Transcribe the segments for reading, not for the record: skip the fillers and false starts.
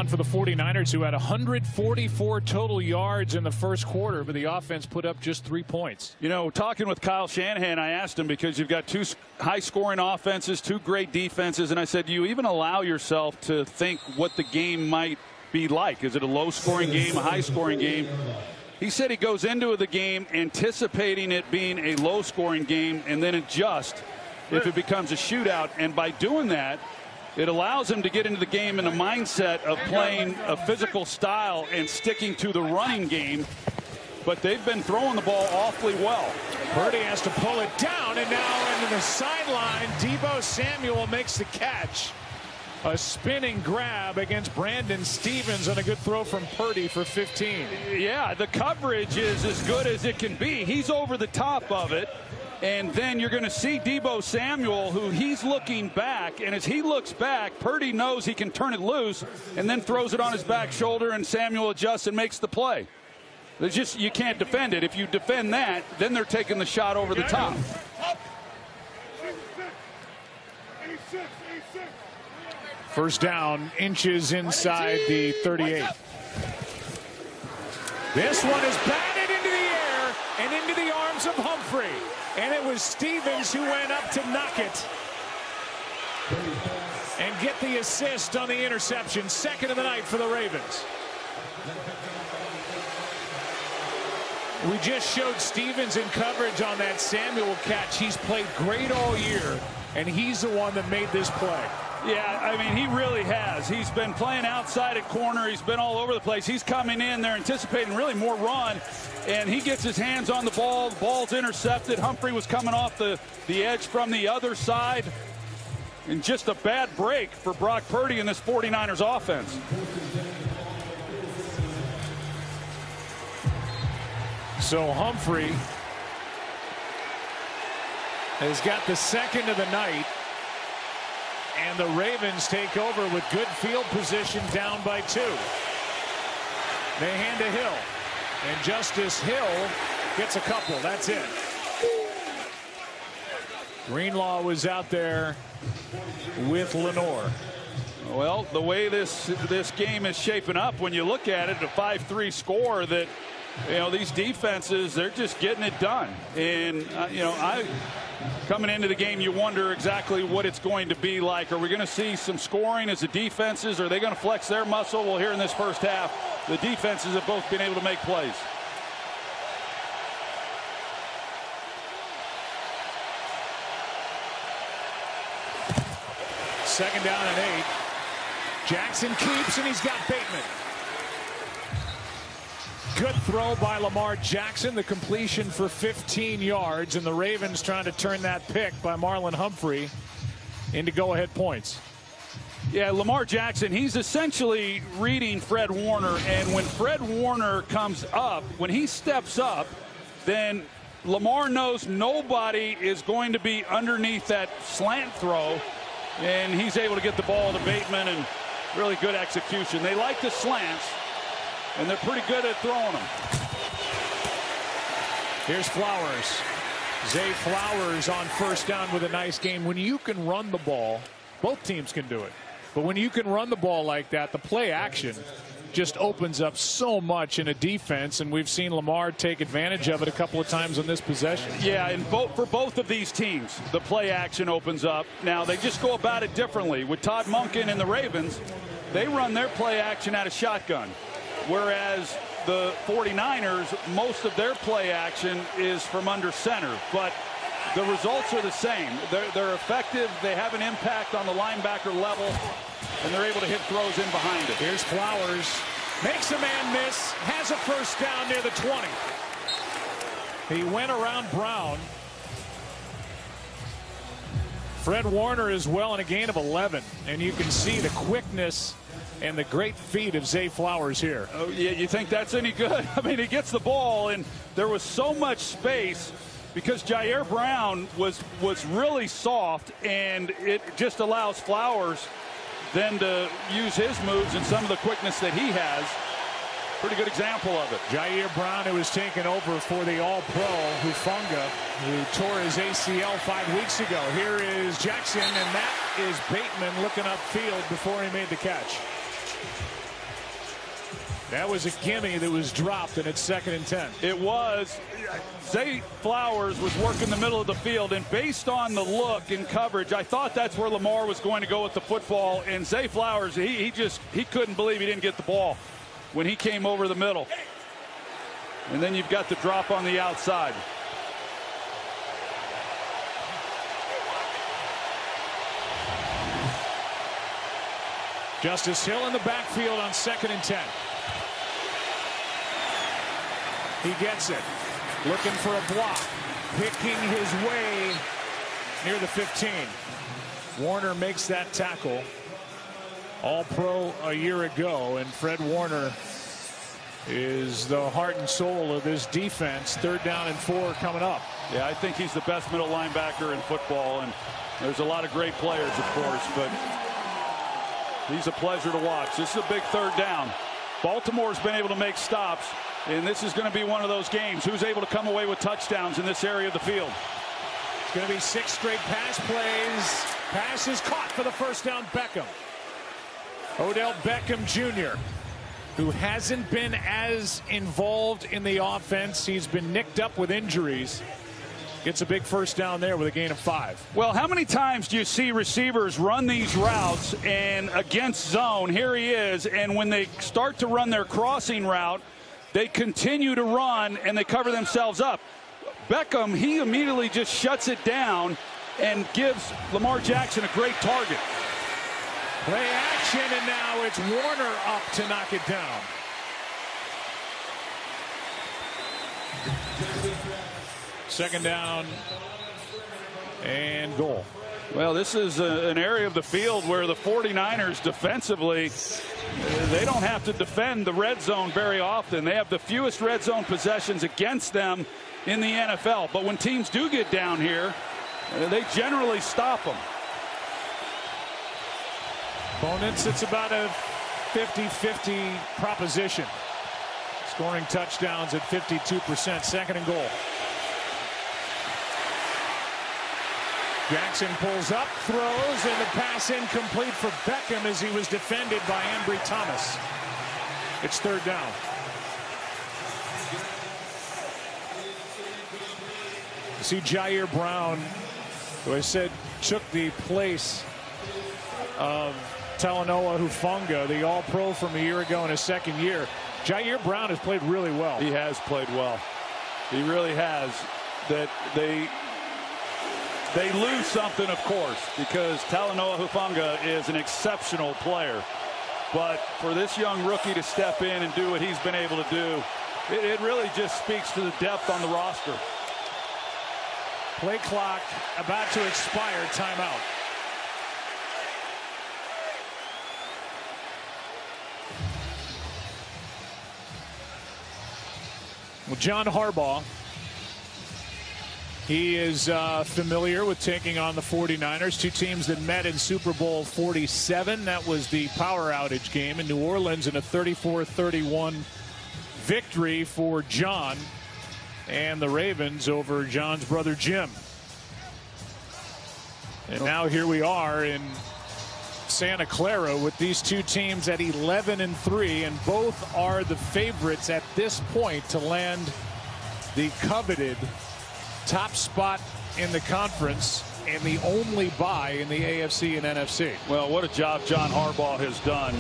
down for the 49ers, who had 144 total yards in the first quarter, but the offense put up just 3 points. You know, talking with Kyle Shanahan, I asked him, because you've got two high-scoring offenses, two great defenses, and I said, do you even allow yourself to think what the game might be like? Is it a low-scoring game, a high-scoring game? He said he goes into the game anticipating it being a low-scoring game and then adjust if it becomes a shootout. And by doing that, it allows him to get into the game in a mindset of playing a physical style and sticking to the running game. But they've been throwing the ball awfully well. Thurday has to pull it down, and now into the sideline, Deebo Samuel makes the catch. A spinning grab against Brandon Stevens, and a good throw from Purdy for 15. Yeah, the coverage is as good as it can be. He's over the top of it. And then you're going to see Deebo Samuel, who he's looking back. And as he looks back, Purdy knows he can turn it loose and then throws it on his back shoulder, and Samuel adjusts and makes the play. There's just, you can't defend it. If you defend that, then they're taking the shot over the top. First down, inches inside the 38. This one is batted into the air and into the arms of Humphrey. And it was Stevens who went up to knock it and get the assist on the interception. Second of the night for the Ravens. We just showed Stevens in coverage on that Samuel catch. He's played great all year, and he's the one that made this play. Yeah, I mean, he really has. He's been playing outside at corner. He's been all over the place. He's coming in there anticipating really more run, and he gets his hands on the ball. The ball's intercepted. Humphrey was coming off the edge from the other side. And just a bad break for Brock Purdy in this 49ers offense. So Humphrey has got the second of the night. And the Ravens take over with good field position, down by 2. They hand to Hill. And Justice Hill gets a couple. That's it. Greenlaw was out there with Lenore. Well, the way this game is shaping up, when you look at it, a 5-3 score, that, you know, these defenses, they're just getting it done. And, you know, coming into the game, you wonder exactly what it's going to be like. Are we going to see some scoring as the defenses? Are they going to flex their muscle? Well, here in this first half, the defenses have both been able to make plays. Second down and 8. Jackson keeps, and he's got Bateman. Good throw by Lamar Jackson, the completion for 15 yards, and the Ravens trying to turn that pick by Marlon Humphrey into go-ahead points. Yeah, Lamar Jackson, he's essentially reading Fred Warner, and when Fred Warner comes up, when he steps up, then Lamar knows nobody is going to be underneath that slant throw, and he's able to get the ball to Bateman, and really good execution. They like the slants, and they're pretty good at throwing them. Here's Flowers. Zay Flowers on first down with a nice game. When you can run the ball, both teams can do it. But when you can run the ball like that, the play action just opens up so much in a defense, and we've seen Lamar take advantage of it a couple of times on this possession. Yeah, and for both of these teams, the play action opens up. Now, they just go about it differently. With Todd Monken and the Ravens, they run their play action out of shotgun. Whereas the 49ers, most of their play action is from under center. But the results are the same. They're effective. They have an impact on the linebacker level, and they're able to hit throws in behind it. Here's Flowers. Makes a man miss. Has a first down near the 20. He went around Brown. Fred Warner as well in a gain of 11. And you can see the quickness and the great feet of Zay Flowers here. Oh, yeah, you think that's any good? I mean, he gets the ball, and there was so much space because Jair Brown was really soft, and it just allows Flowers then to use his moves and some of the quickness that he has. Pretty good example of it. Jair Brown, who was taken over for the All-Pro Hufanga, who tore his ACL 5 weeks ago. Here is Jackson, and that is Bateman looking upfield before he made the catch. That was a gimme that was dropped, and it's 2nd and 10. It was. Zay Flowers was working the middle of the field, and based on the look and coverage, I thought that's where Lamar was going to go with the football. And Zay Flowers, he couldn't believe he didn't get the ball when he came over the middle. And then you've got the drop on the outside. Justice Hill in the backfield on 2nd and 10. He gets it. Looking for a block. Picking his way near the 15. Warner makes that tackle. All-Pro a year ago, and Fred Warner is the heart and soul of this defense. 3rd down and 4 coming up. Yeah, I think he's the best middle linebacker in football, and there's a lot of great players, of course, but he's a pleasure to watch. This is a big 3rd down. Baltimore's been able to make stops, and this is going to be one of those games. Who's able to come away with touchdowns in this area of the field? It's going to be 6 straight pass plays. Pass is caught for the 1st down. Beckham. Odell Beckham Jr., who hasn't been as involved in the offense. He's been nicked up with injuries. Gets a big 1st down there with a gain of 5. Well, how many times do you see receivers run these routes and against zone? Here he is, and when they start to run their crossing route, they continue to run and they cover themselves up. Beckham, he immediately just shuts it down and gives Lamar Jackson a great target. Play action, and now it's Warner up to knock it down. Second down and goal. Well, this is an area of the field where the 49ers defensively, they don't have to defend the red zone very often. They have the fewest red zone possessions against them in the NFL. But when teams do get down here, they generally stop them. Opponents, it's about a 50-50 proposition. Scoring touchdowns at 52%. 2nd and goal. Jackson pulls up, throws, and the pass incomplete for Beckham as he was defended by Ambry Thomas. It's 3rd down. You see Jair Brown, who I said took the place of Talanoa Hufanga, the All-Pro from a year ago in his 2nd year. Jair Brown has played really well. He has played well. He really has. That they lose something, of course, because Talanoa Hufanga is an exceptional player. But for this young rookie to step in and do what he's been able to do, it really just speaks to the depth on the roster. Play clock about to expire. Timeout. Well, John Harbaugh, he is familiar with taking on the 49ers, 2 teams that met in Super Bowl 47. That was the power outage game in New Orleans, in a 34-31 victory for John and the Ravens over John's brother Jim. And now here we are in Santa Clara with these 2 teams at 11-3, and both are the favorites at this point to land the coveted top spot in the conference and the only bye in the AFC and NFC. Well, what a job John Harbaugh has done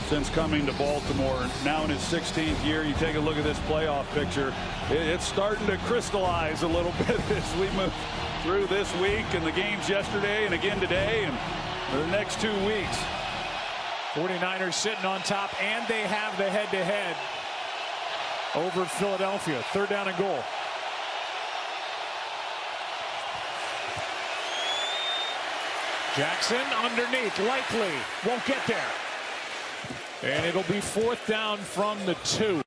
since coming to Baltimore. Now in his 16th year, you take a look at this playoff picture. It's starting to crystallize a little bit as we move through this week and the games yesterday and again today and the next 2 weeks. 49ers sitting on top, and they have the head-to-head over Philadelphia. 3rd down and goal. Jackson underneath, likely won't get there. And it'll be 4th down from the 2.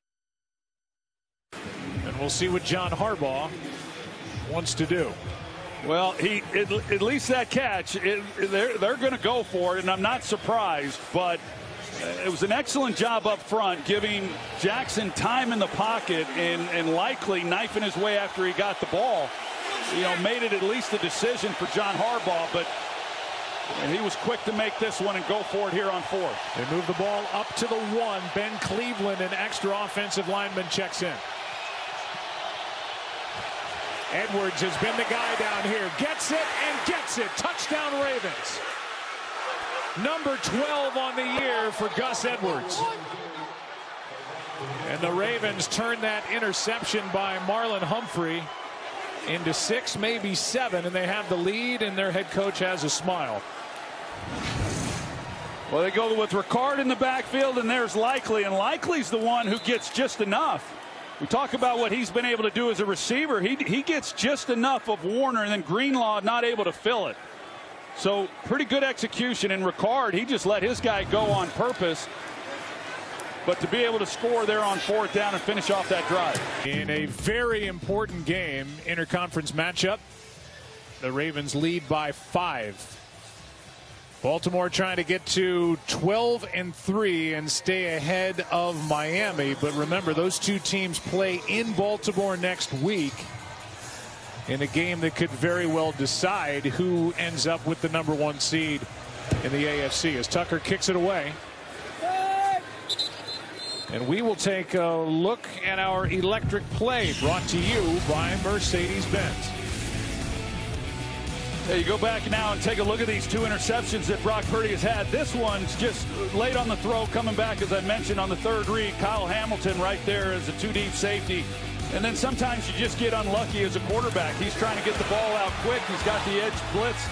And we'll see what John Harbaugh wants to do. Well, at least that catch, they're going to go for it, and I'm not surprised. But it was an excellent job up front, giving Jackson time in the pocket and likely knifing his way after he got the ball. You know, made it at least a decision for John Harbaugh. But And he was quick to make this one and go for it here on fourth. They move the ball up to the 1. Ben Cleveland, an extra offensive lineman, checks in. Edwards has been the guy down here. Gets it and gets it. Touchdown Ravens. Number 12 on the year for Gus Edwards. And the Ravens turn that interception by Marlon Humphrey into 6, maybe 7, and they have the lead, and their head coach has a smile. Well, they go with Ricard in the backfield, and there's Likely, and Likely's the one who gets just enough. We talk about what he's been able to do as a receiver. He gets just enough of Warner, and then Greenlaw not able to fill it. So pretty good execution. And Ricard, he just let his guy go on purpose. But to be able to score there on fourth down and finish off that drive. In a very important game, interconference matchup, the Ravens lead by 5. Baltimore trying to get to 12-3 and stay ahead of Miami. But remember, those two teams play in Baltimore next week in a game that could very well decide who ends up with the number 1 seed in the AFC as Tucker kicks it away. And we will take a look at our electric play brought to you by Mercedes-Benz. Hey, you go back now and take a look at these 2 interceptions that Brock Purdy has had. This one's just late on the throw, coming back, as I mentioned, on the 3rd read. Kyle Hamilton right there as a 2-deep safety. And then sometimes you just get unlucky as a quarterback. He's trying to get the ball out quick. He's got the edge blitz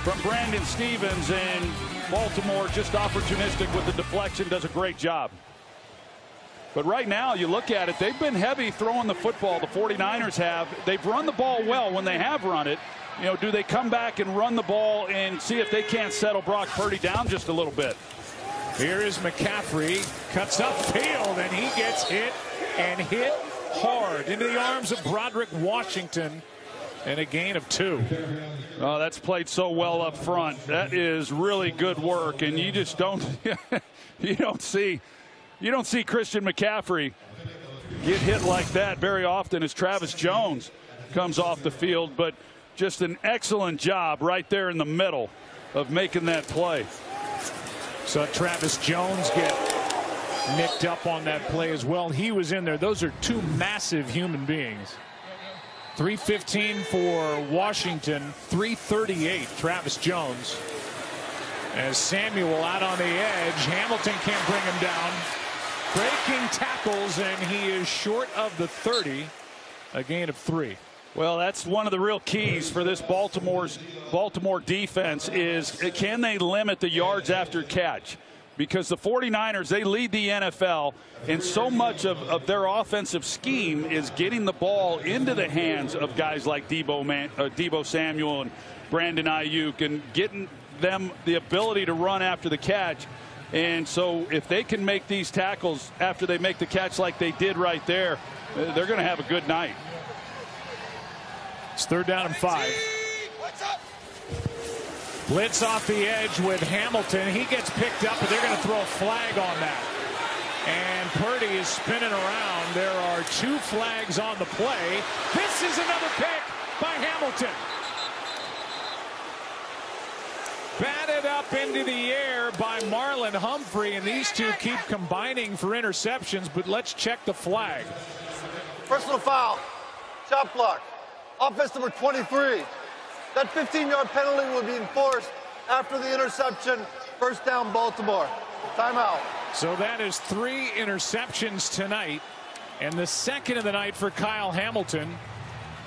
from Brandon Stevens, and Baltimore just opportunistic with the deflection, does a great job. But right now, you look at it, they've been heavy throwing the football. The 49ers have. They've run the ball well when they have run it. You know, do they come back and run the ball and see if they can't settle Brock Purdy down just a little bit? Here is McCaffrey, cuts upfield, and he gets hit, and hit hard into the arms of Broderick Washington, and a gain of 2. Oh, that's played so well up front. That is really good work, and you just don't you don't see Christian McCaffrey get hit like that very often as Travis Jones comes off the field. But just an excellent job right there in the middle of making that play. So Travis Jones get nicked up on that play as well. He was in there. Those are 2 massive human beings. 3:15 for Washington, 3:38 Travis Jones. As Samuel out on the edge, Hamilton can't bring him down. Breaking tackles, and he is short of the 30, a gain of 3. Well, that's one of the real keys for this Baltimore defense is can they limit the yards after catch? Because the 49ers, they lead the NFL, and so much of their offensive scheme is getting the ball into the hands of guys like Deebo Samuel and Brandon Ayuk, and getting them the ability to run after the catch. And so if they can make these tackles after they make the catch like they did right there, they're going to have a good night. It's 3rd down and 5. Blitz off the edge with Hamilton. He gets picked up, but they're going to throw a flag on that. And Purdy is spinning around. There are 2 flags on the play. This is another pick by Hamilton. Batted up into the air by Marlon Humphrey, and these 2 keep combining for interceptions, but let's check the flag. Personal foul, chop block, offense number 23. That 15-yard penalty will be enforced after the interception. 1st down, Baltimore. Timeout. So that is 3 interceptions tonight, and the 2nd of the night for Kyle Hamilton.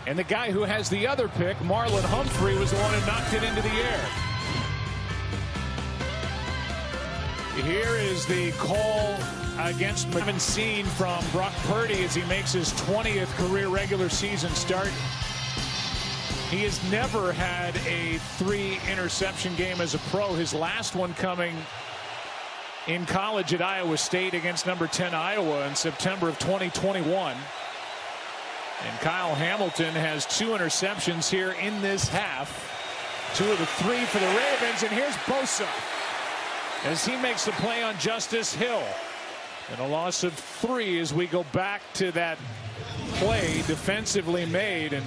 And the guy who has the other pick, Marlon Humphrey, was the one who knocked it into the air. Here is the call against McCaffrey from Brock Purdy as he makes his 20th career regular season start. He has never had a 3 interception game as a pro. His last one coming in college at Iowa State against number 10 Iowa in September of 2021. And Kyle Hamilton has 2 interceptions here in this half. 2 of the 3 for the Ravens. And here's Bosa as he makes the play on Justice Hill. And a loss of 3 as we go back to that play defensively made. And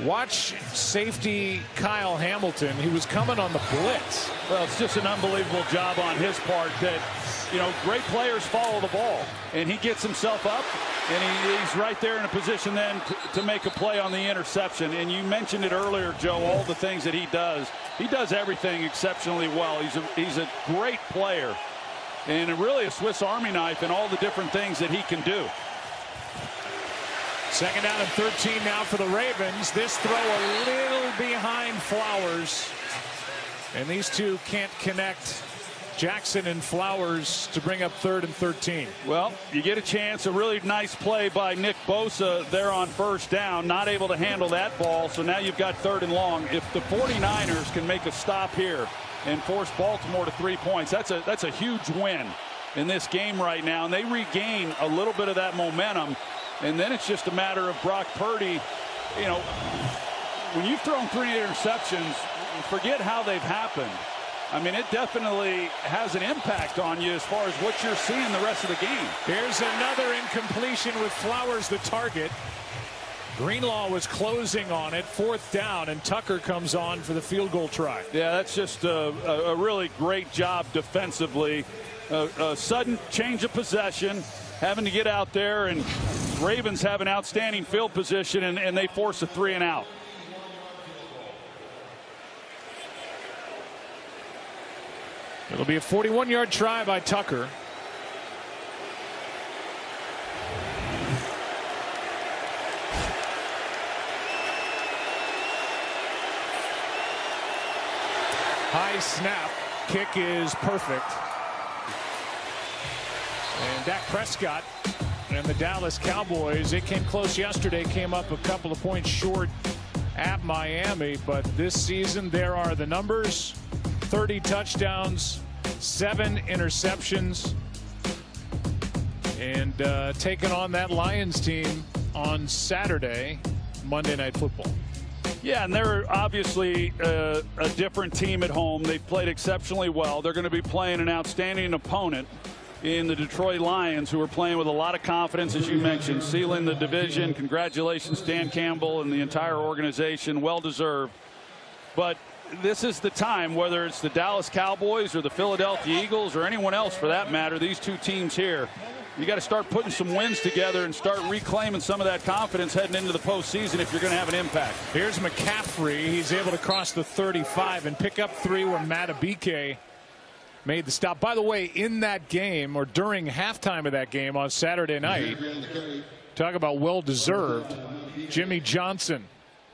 Watch safety Kyle Hamilton. He was coming on the blitz. Well, it's just an unbelievable job on his part that, you know, great players follow the ball. And he gets himself up, and he's right there in a position then to make a play on the interception. And you mentioned it earlier, Joe, all the things that he does. He does everything exceptionally well. He's a great player and really a Swiss Army knife in all the different things that he can do. Second down and 13 now for the Ravens. This throw a little behind Flowers. And these two can't connect. Jackson and Flowers to bring up 3rd and 13. Well, you get a chance. A really nice play by Nick Bosa there on first down. Not able to handle that ball. So now you've got 3rd and long. If the 49ers can make a stop here and force Baltimore to 3 points, that's a huge win in this game right now. And they regain a little bit of that momentum. And then it's just a matter of Brock Purdy. You know, when you've thrown 3 interceptions, forget how they've happened. I mean, it definitely has an impact on you as far as what you're seeing the rest of the game. Here's another incompletion with Flowers the target. Greenlaw was closing on it. 4th down, and Tucker comes on for the field goal try. Yeah, that's just a really great job defensively. A sudden change of possession, having to get out there, and Ravens have an outstanding field position, and they force a 3 and out. It'll be a 41-yard try by Tucker. High snap. Kick is perfect. And Dak Prescott and the Dallas Cowboys, it came close yesterday, came up a couple of points short at Miami, but this season there are the numbers: 30 touchdowns, 7 interceptions, and taking on that Lions team on Saturday, Monday Night Football. Yeah, and they're obviously a different team at home. They've played exceptionally well. They're going to be playing an outstanding opponent in the Detroit Lions, who are playing with a lot of confidence, as you mentioned, sealing the division. Congratulations, Dan Campbell and the entire organization. Well deserved. But this is the time, whether it's the Dallas Cowboys or the Philadelphia Eagles or anyone else for that matter, these two teams here, you got to start putting some wins together and start reclaiming some of that confidence heading into the postseason if you're going to have an impact. Here's McCaffrey. He's able to cross the 35 and pick up 3 where Matabike made the stop. By the way, in that game, or during halftime of that game on Saturday night, talk about well-deserved, Jimmy Johnson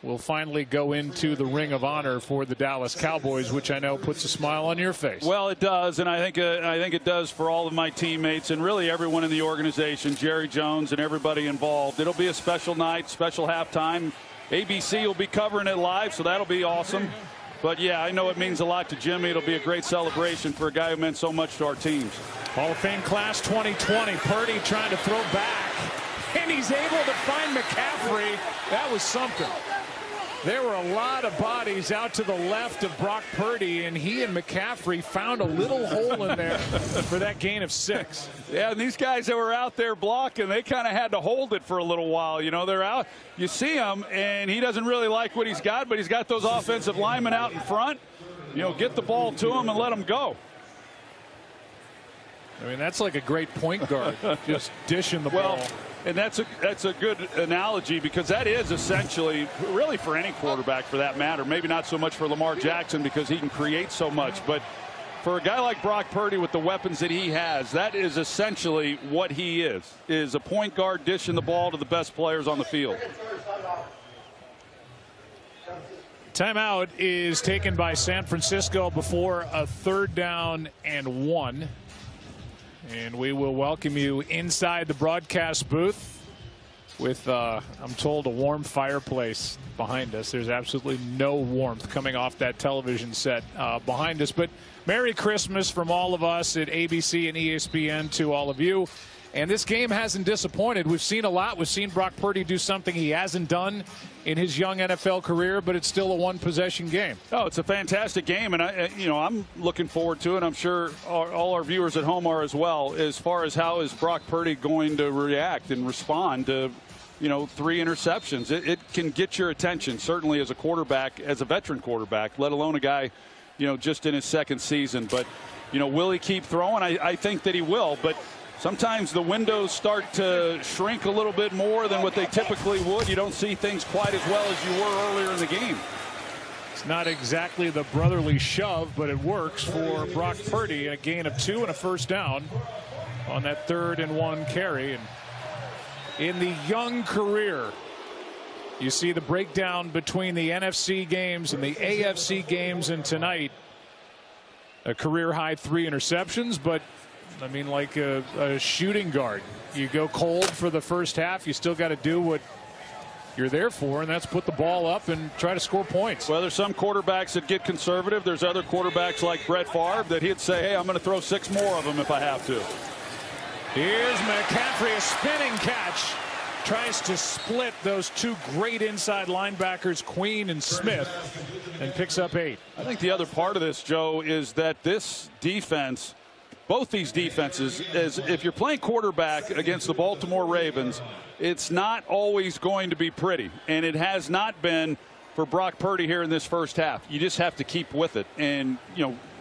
will finally go into the Ring of Honor for the Dallas Cowboys, which I know puts a smile on your face. Well, it does, and I think it does for all of my teammates and really everyone in the organization, Jerry Jones and everybody involved. It'll be a special night, special halftime. ABC will be covering it live, so that'll be awesome. But, yeah, I know it means a lot to Jimmy. It'll be a great celebration for a guy who meant so much to our teams. Hall of Fame class 2020. Purdy trying to throw back, and he's able to find McCaffrey. That was something. There were a lot of bodies out to the left of Brock Purdy, and he and McCaffrey found a little hole in there for that gain of 6. Yeah, and these guys that were out there blocking, they kind of had to hold it for a little while. You know, they're out. You see him, and he doesn't really like what he's got, but he's got those offensive linemen out in front. You know, get the ball to him and let him go. I mean, that's like a great point guard, just dishing the ball. And that's a good analogy, because that is essentially really for any quarterback for that matter. Maybe not so much for Lamar Jackson because he can create so much, but for a guy like Brock Purdy with the weapons that he has, that is essentially what he is a point guard dishing the ball to the best players on the field. Timeout is taken by San Francisco before a 3rd down and 1. And we will welcome you inside the broadcast booth with, I'm told, a warm fireplace behind us. There's absolutely no warmth coming off that television set behind us. But Merry Christmas from all of us at ABC and ESPN to all of you. And this game hasn't disappointed. We've seen a lot. We've seen Brock Purdy do something he hasn't done in his young NFL career, but it's still a one-possession game. Oh, it's a fantastic game, and I'm looking forward to it. I'm sure all our viewers at home are as well, as far as how is Brock Purdy going to react and respond to 3 interceptions. It can get your attention, certainly as a quarterback, as a veteran quarterback, let alone a guy, just in his 2nd season. But, will he keep throwing? I think that he will. But sometimes the windows start to shrink a little bit more than what they typically would. You don't see things quite as well as you were earlier in the game. It's not exactly the brotherly shove, but it works for Brock Purdy. A gain of 2 and a first down on that 3rd and 1 carry. And in the young career, you see the breakdown between the NFC games and the AFC games, and tonight a career high 3 interceptions. But I mean, like a shooting guard, you go cold for the first half, you still got to do what you're there for, and that's put the ball up and try to score points. Well, there's some quarterbacks that get conservative. There's other quarterbacks like Brett Favre that he'd say, hey, I'm going to throw 6 more of them if I have to. Here's McCaffrey, a spinning catch. Tries to split those 2 great inside linebackers, Queen and Smith, and picks up 8. I think the other part of this, Joe, is that this defense, both these defenses, is if you're playing quarterback against the Baltimore Ravens, it's not always going to be pretty, and it has not been for Brock Purdy here in this first half. You just have to keep with it, and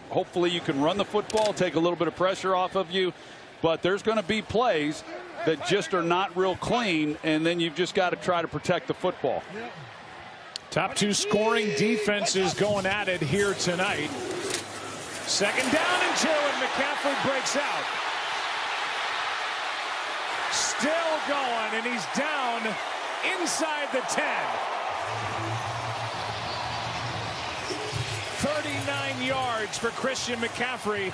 hopefully you can run the football, take a little bit of pressure off of you. But there's going to be plays that just are not real clean, and then you've just got to try to protect the football. Top 2 scoring defenses going at it here tonight. 2nd down and 2, and McCaffrey breaks out. Still going, and he's down inside the 10. 39 yards for Christian McCaffrey.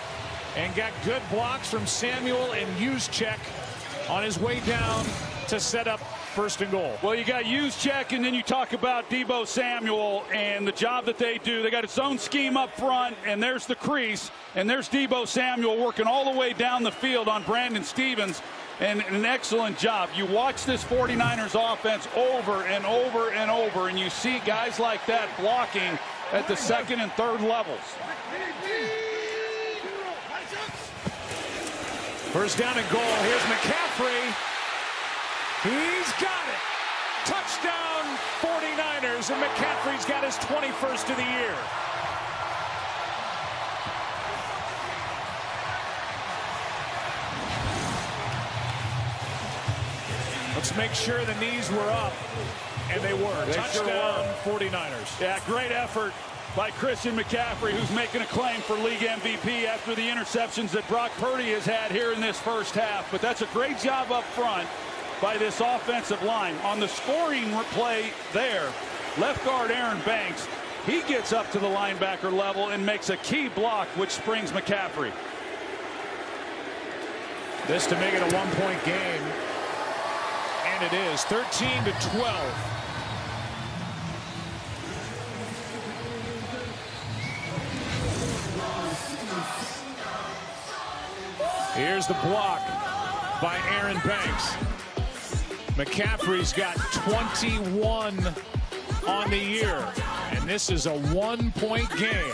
And got good blocks from Samuel and Juszczyk on his way down to set up 1st and goal. Well, you got Juszczyk, and then you talk about Deebo Samuel and the job that they do. They got its own scheme up front, and there's the crease, and there's Deebo Samuel working all the way down the field on Brandon Stevens, and an excellent job. You watch this 49ers offense over and over and over, and you see guys like that blocking at the 2nd and 3rd levels. 1st down and goal. Here's McCaffrey. He's got it. Touchdown 49ers, and McCaffrey's got his 21st of the year. Let's make sure the knees were up, and they were. Touchdown 49ers. Yeah, great effort by Christian McCaffrey, who's making a claim for league MVP after the interceptions that Brock Purdy has had here in this first half. But that's a great job up front by this offensive line. On the scoring play there, left guard Aaron Banks, he gets up to the linebacker level and makes a key block, which springs McCaffrey. This to make it a 1-point game, and it is 13-12. Here's the block by Aaron Banks. McCaffrey's got 21 on the year, and this is a 1-point game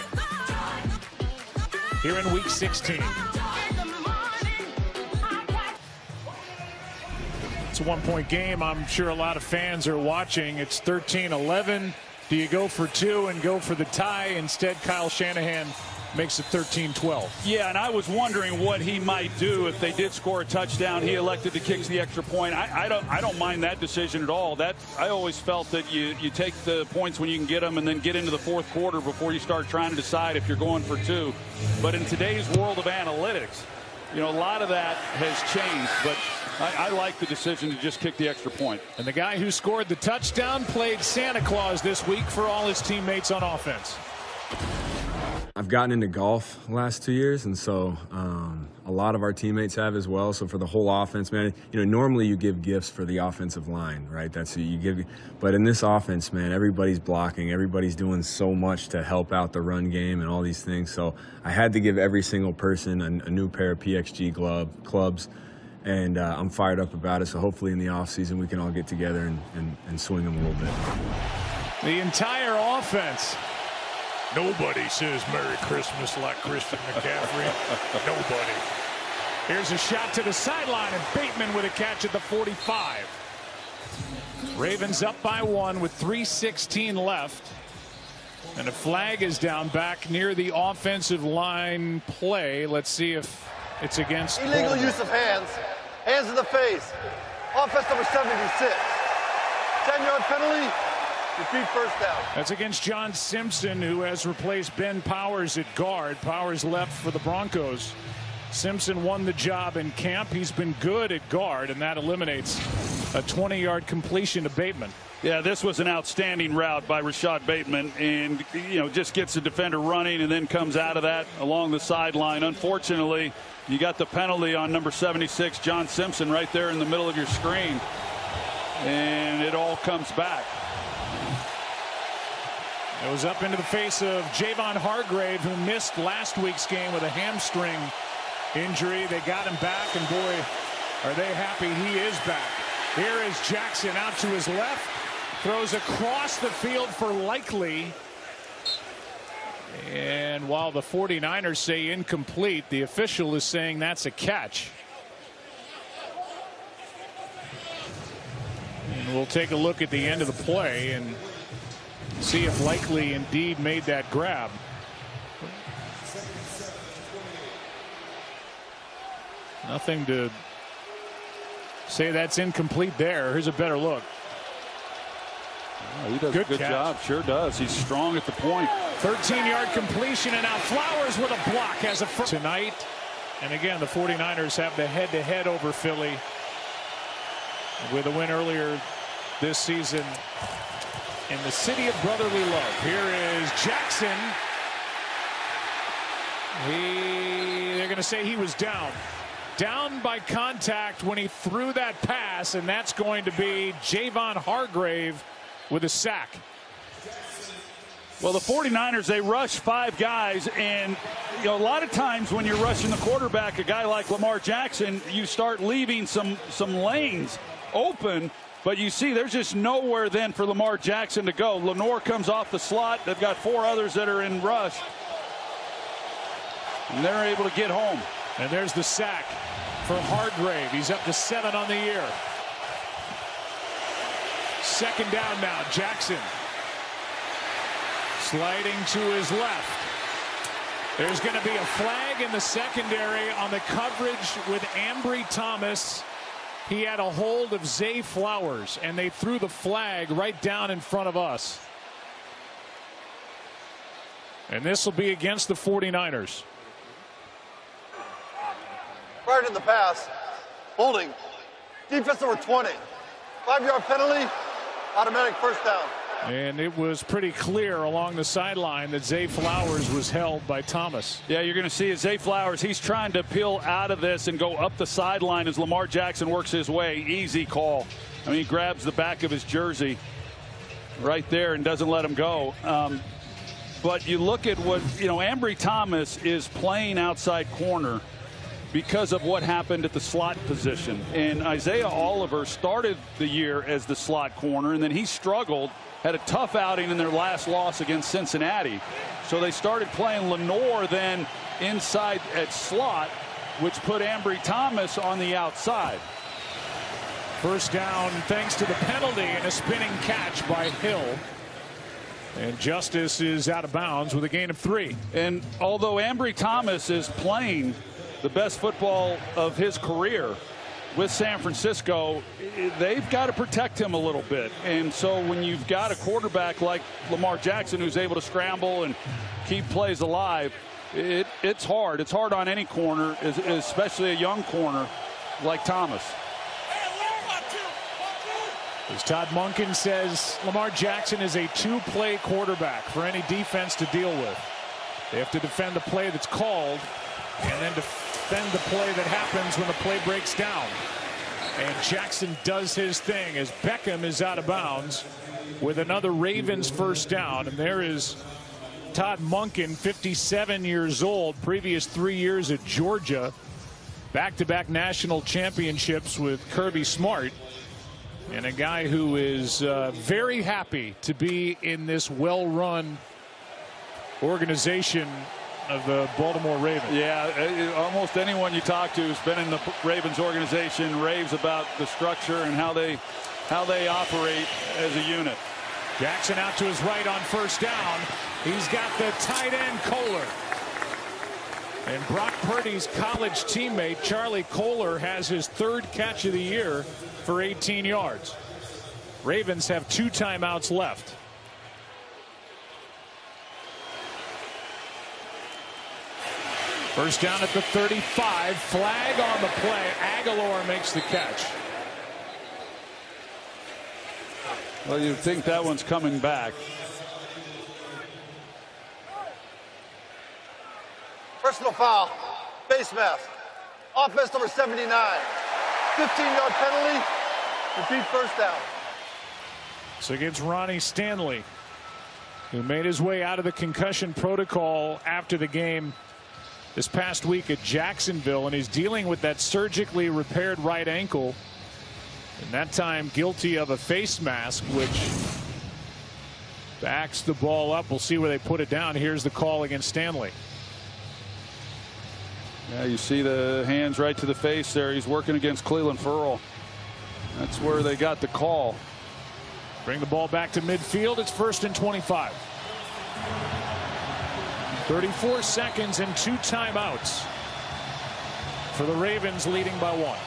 here in Week 16. It's a 1-point game. I'm sure a lot of fans are watching. It's 13-11. Do you go for 2 and go for the tie? Instead, Kyle Shanahan makes it 13-12. Yeah, and I was wondering what he might do if they did score a touchdown. He elected to kick the extra point. I don't mind that decision at all. I always felt that you take the points when you can get them and then get into the 4th quarter before you start trying to decide if you're going for 2. But in today's world of analytics, a lot of that has changed. But I like the decision to just kick the extra point. And the guy who scored the touchdown played Santa Claus this week for all his teammates on offense. I've gotten into golf the last 2 years, and so a lot of our teammates have as well. So for the whole offense, man, normally you give gifts for the offensive line, right? That's who you give. But in this offense, man, everybody's blocking. Everybody's doing so much to help out the run game and all these things. So I had to give every single person a new pair of PXG clubs, and I'm fired up about it. So hopefully in the offseason we can all get together and swing them a little bit. The entire offense. Nobody says Merry Christmas like Christian McCaffrey. Nobody. Here's a shot to the sideline, and Bateman with a catch at the 45. Ravens up by 1 with 3:16 left. And a flag is down back near the offensive line play. Let's see if it's against illegal Baltimore. use of hands. Hands in the face. Offense number 76. 10-yard penalty. Repeat first down. That's against John Simpson, who has replaced Ben Powers at guard. Powers left for the Broncos. Simpson won the job in camp. He's been good at guard, and that eliminates a 20-yard completion to Bateman. Yeah, this was an outstanding route by Rashad Bateman, and just gets the defender running and then comes out of that along the sideline. Unfortunately, you got the penalty on number 76, John Simpson, right there in the middle of your screen, and it all comes back. It was up into the face of Javon Hargrave, who missed last week's game with a hamstring injury. They got him back, and boy, are they happy he is back. Here is Jackson out to his left, throws across the field for Likely. And while the 49ers say incomplete, the official is saying that's a catch. And we'll take a look at the end of the play and see if Likely indeed made that grab. Nothing to say that's incomplete there. Here's a better look. Oh, he does a good job. Sure does. He's strong at the point. 13-yard completion, and now Flowers with a block has a first tonight. And again, the 49ers have the head-to-head over Philly with a win earlier this season in the city of brotherly love. Here is Jackson. They're going to say he was down by contact when he threw that pass, and that's going to be Javon Hargrave with a sack. Well, the 49ers, they rush 5 guys, and a lot of times when you're rushing the quarterback, a guy like Lamar Jackson, you start leaving some lanes open, but you see there's just nowhere then for Lamar Jackson to go. Lenore comes off the slot. They've got 4 others that are in rush, and they're able to get home. And there's the sack for Hargrave. He's up to 7 on the year. Second down now. Jackson sliding to his left. There's going to be a flag in the secondary on the coverage with Ambry Thomas. He had a hold of Zay Flowers, and they threw the flag right down in front of us. And this will be against the 49ers. Right in the pass. Holding. Defense number 20. 5-yard penalty. Automatic first down. And it was pretty clear along the sideline that Zay Flowers was held by Thomas. Yeah, you're going to see Zay Flowers. He's trying to peel out of this and go up the sideline as Lamar Jackson works his way. Easy call. I mean, he grabs the back of his jersey right there and doesn't let him go. But you look at what, Ambry Thomas is playing outside corner because of what happened at the slot position. And Isaiah Oliver started the year as the slot corner, and then he struggled, had a tough outing in their last loss against Cincinnati. So they started playing Lenore then inside at slot, which put Ambry Thomas on the outside. First down thanks to the penalty and a spinning catch by Hill. And Justice is out of bounds with a gain of 3. And although Ambry Thomas is playing the best football of his career with San Francisco, they've got to protect him a little bit. And so when you've got a quarterback like Lamar Jackson who's able to scramble and keep plays alive, it's hard. It's hard on any corner, especially a young corner like Thomas. As Todd Monken says, Lamar Jackson is a 2-play quarterback for any defense to deal with. They have to defend the play that's called and then defend the play that happens when the play breaks down. And Jackson does his thing as Beckham is out of bounds with another Ravens first down. And there is Todd Monken, 57 years old, previous 3 years at Georgia, back-to-back national championships with Kirby Smart, and a guy who is very happy to be in this well-run organization of the Baltimore Ravens. Yeah, almost anyone you talk to who's been in the Ravens organization raves about the structure and how they how they operate as a unit. Jackson out to his right on first down. He's got the tight end Kohler. And Brock Purdy's college teammate Charlie Kohler has his 3rd catch of the year for 18 yards. Ravens have 2 timeouts left. First down at the 35. Flag on the play. Aguilar makes the catch. Well, you'd think that one's coming back. Personal foul. Face mask. Offense number 79. 15-yard penalty. Repeat first down. So against Ronnie Stanley, who made his way out of the concussion protocol after the game this past week at Jacksonville, and he's dealing with that surgically repaired right ankle, and that time guilty of a face mask, which backs the ball up. We'll see where they put it down. Here's the call against Stanley. Yeah, you see the hands right to the face there. He's working against Cleveland Ferrell. That's where they got the call. Bring the ball back to midfield. It's 1st and 25. 34 seconds and 2 timeouts for the Ravens, leading by 1.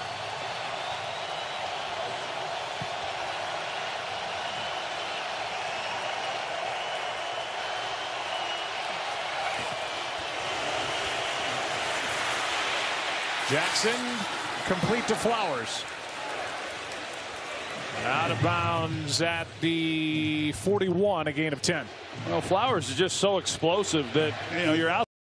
Jackson complete to Flowers. Out of bounds at the 41, a gain of 10. Well, Flowers is just so explosive that, you know, you're out